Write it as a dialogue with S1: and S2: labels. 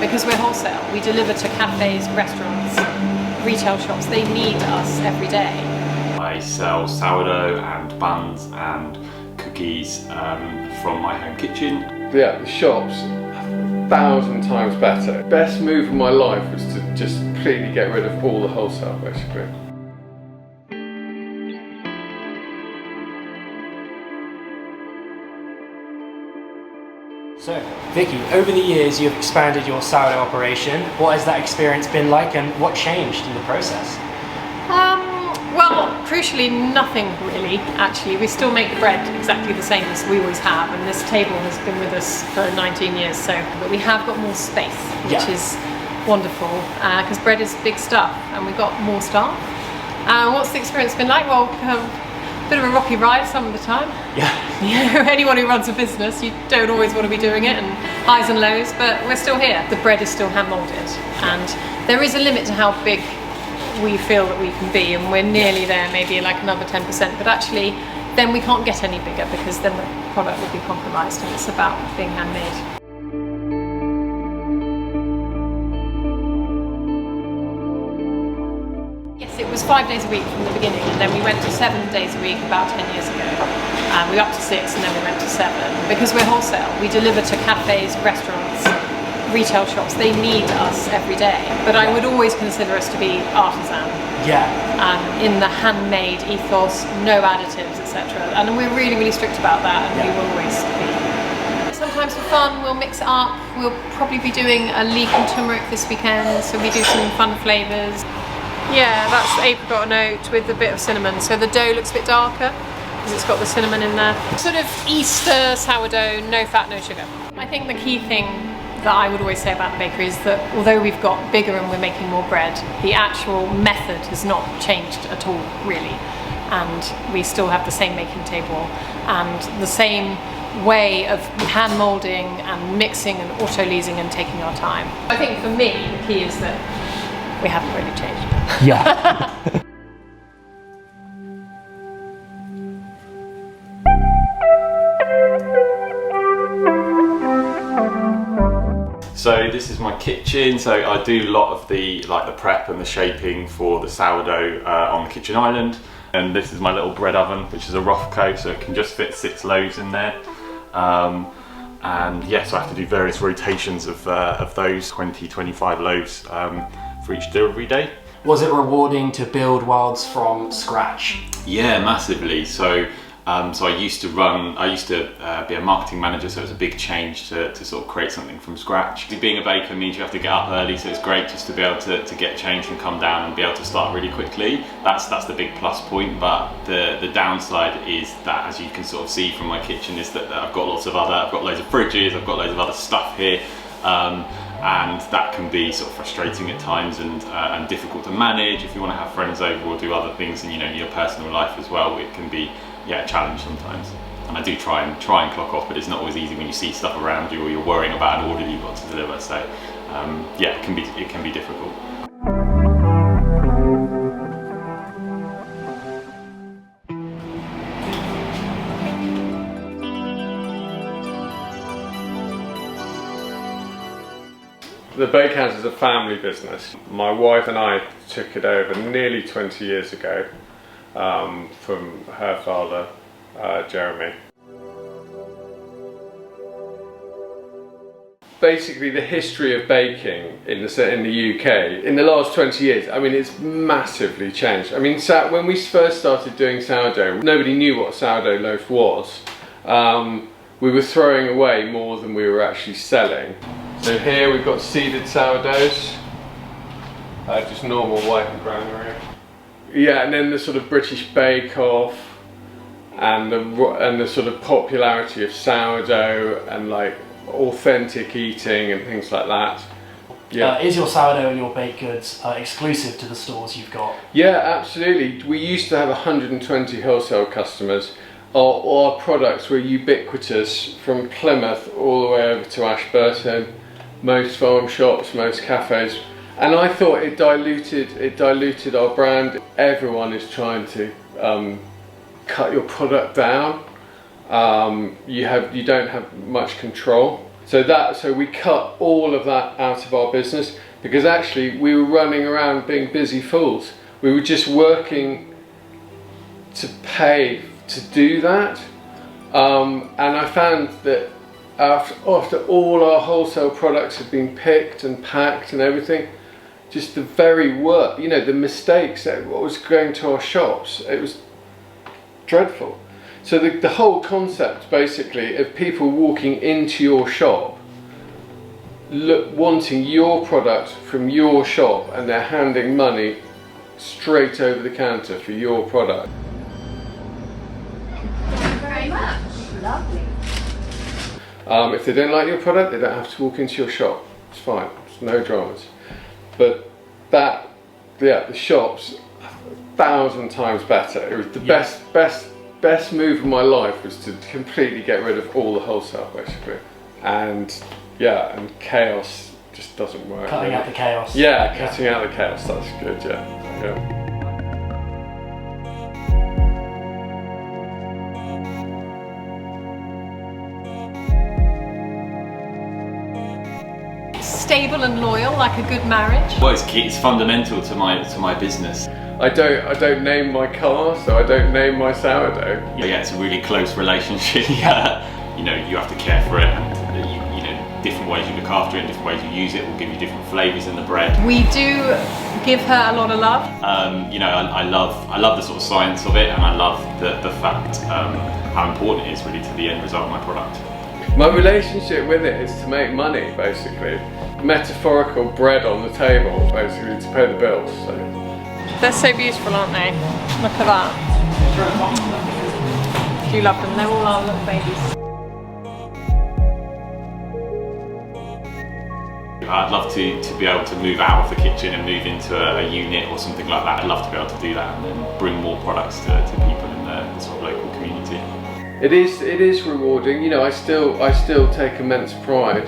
S1: because we're wholesale. We deliver to cafes, restaurants, retail shops. They need us every day.
S2: I sell sourdough and buns and cookies from my home kitchen.
S3: Yeah, the shop's 1,000 times better. Best move of my life was to just completely get rid of all the wholesale, basically.
S4: So, Vicky, over the years you've expanded your sourdough operation. What has that experience been like, and what changed in the process?
S1: Well, crucially nothing really, actually. We still make the bread exactly the same as we always have, and this table has been with us for 19 years, but we have got more space, which is wonderful, because bread is big stuff, and we've got more staff. What's the experience been like? Well, bit of a rocky ride some of the time. Yeah. Anyone who runs a business, you don't always want to be doing it, and highs and lows, but we're still here. The bread is still hand moulded, and there is a limit to how big we feel that we can be, and we're nearly there, maybe like another 10%, but actually then we can't get any bigger, because then the product will be compromised, and it's about being handmade. It was 5 days a week from the beginning, and then we went to 7 days a week about 10 years ago. We were up to 6, and then we went to 7. Because we're wholesale, we deliver to cafes, restaurants, retail shops. They need us every day. But I would always consider us to be artisan. In the handmade ethos, no additives, etc. And we're really, really strict about that, and we will always be. Sometimes for fun, we'll mix it up. We'll probably be doing a leek and turmeric this weekend, so we do some fun flavours. Yeah, that's apricot and oat with a bit of cinnamon, so the dough looks a bit darker because it's got the cinnamon in there. Sort of Easter sourdough, no fat, no sugar. I think the key thing that I would always say about the bakery is that although we've got bigger and we're making more bread, the actual method has not changed at all, really. And we still have the same making table and the same way of hand moulding and mixing and auto-leasing and taking our time. I think for me, the key is that we haven't really changed.
S2: So this is my kitchen. So I do a lot of the prep and the shaping for the sourdough on the kitchen island. And this is my little bread oven, which is a Rothko, so it can just fit 6 loaves in there. And yeah, so I have to do various rotations of those 20-25 loaves for each delivery day.
S4: Was it rewarding to build Wilds from scratch?
S2: Yeah, massively. So I used to be a marketing manager, so it was a big change to sort of create something from scratch. Being a baker means you have to get up early, so it's great just to be able to get changed and come down and be able to start really quickly. That's the big plus point, but the downside is that, as you can sort of see from my kitchen, is that I've got loads of fridges, I've got loads of other stuff here. And that can be sort of frustrating at times and difficult to manage if you want to have friends over or do other things in your personal life as well. It can be a challenge sometimes. And I do try and clock off, but it's not always easy when you see stuff around you or you're worrying about an order you've got to deliver. So yeah, it can be difficult.
S3: The bakehouse is a family business. My wife and I took it over nearly 20 years ago from her father, Jeremy. Basically, the history of baking in the UK in the last 20 years, I mean, it's massively changed. I mean, when we first started doing sourdough, nobody knew what a sourdough loaf was. We were throwing away more than we were actually selling. So here we've got seeded sourdoughs, just normal white and granary. Yeah, and then the sort of British Bake Off and the sort of popularity of sourdough and like authentic eating and things like that. Yeah.
S4: Is your sourdough and your baked goods exclusive to the stores you've got?
S3: Yeah, absolutely. We used to have 120 wholesale customers. Our products were ubiquitous from Plymouth all the way over to Ashburton. Most farm shops, most cafes, and I thought it diluted our brand. Everyone is trying to cut your product down. You don't have much control. So we cut all of that out of our business, because actually we were running around being busy fools. We were just working to pay to do that. And I found that after all our wholesale products had been picked and packed and everything, just the very work, you know, the mistakes that what was going to our shops, it was dreadful. So the whole concept basically of people walking into your shop wanting your product from your shop, and they're handing money straight over the counter for your product.
S5: Thank you very much. Lovely.
S3: If they don't like your product, they don't have to walk into your shop. It's fine, it's no dramas. But the shop's 1,000 times better. It was the best move of my life was to completely get rid of all the wholesale, basically. And chaos just doesn't work.
S4: Cutting out the chaos.
S3: Yeah, cutting out the chaos, that's good, yeah.
S1: Stable and loyal, like a good marriage.
S2: Well, it's key. It's fundamental to my business.
S3: I don't name my car, so I don't name my sourdough.
S2: Yeah, it's a really close relationship. You know, you have to care for it, and you know, different ways you look after it, different ways you use it will give you different flavours in the bread.
S1: We do give her a lot of love.
S2: You know, I love the sort of science of it, and I love the fact how important it is really to the end result of my product.
S3: My relationship with it is to make money, basically. Metaphorical bread on the table, basically, to pay the bills. So.
S1: They're so beautiful, aren't they? Look at that. Do you love them? They're all our little babies.
S2: I'd love to be able to move out of the kitchen and move into a unit or something like that. I'd love to be able to do that and then bring more products to people in the sort of local community.
S3: It is rewarding. You know, I still take immense pride